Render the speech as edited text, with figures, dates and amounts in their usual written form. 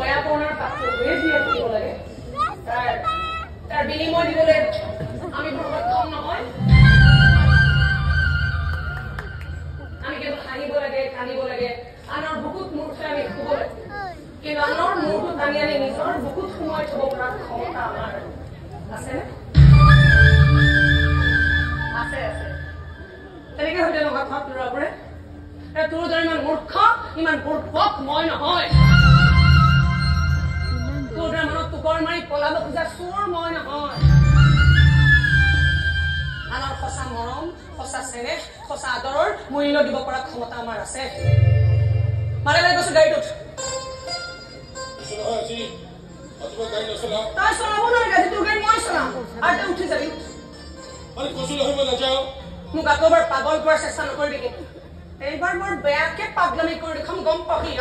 বয়া পনাৰ পাত্ৰ হৈ দিয়ে থাকিব লাগে তাৰ বিনিময় দিবলৈ আমি বৰ সক্ষম নহয় আমি কেৱল হাঁহিব লাগে কান্দিব লাগে আনৰ বুকুত মূৰ থৈ আমি শুব লাগে কিন্তু আনৰ মূৰটো টানি আনি নিজৰ বুকুত সোমাই থব পৰা ক্ষমতা আমাৰ আছেনে আছে আছে তেনেকে হয়তো নহয় ভাৱ তোৰ পৰা তোৰ দৰে ইমান মূৰ্খ ইমান বুৰ্বক মই নহয় তোৰ দৰে মনত টোকৰ মাৰি পলাব খোজা চোৰ মই নহয় আনৰ সঁচা মৰম সঁচা চেনেহ সঁচা আদৰৰ মূল্য দিব পৰা ক্ষমতা আমাৰ আছে মাৰে লৈ গৈছো গাড়ীটোত তই চলাব নোৱাৰি গাড়ী তোৰ গাড়ী মই চলাম আৰু তই উঠি যাবি মোক আকৌ এবাৰ পাগল কৰাৰ চেষ্টা নকৰিবি কিন্তু এইবাৰ বৰ বেয়াকে পাগলামি কৰি দেখোন গম পাবি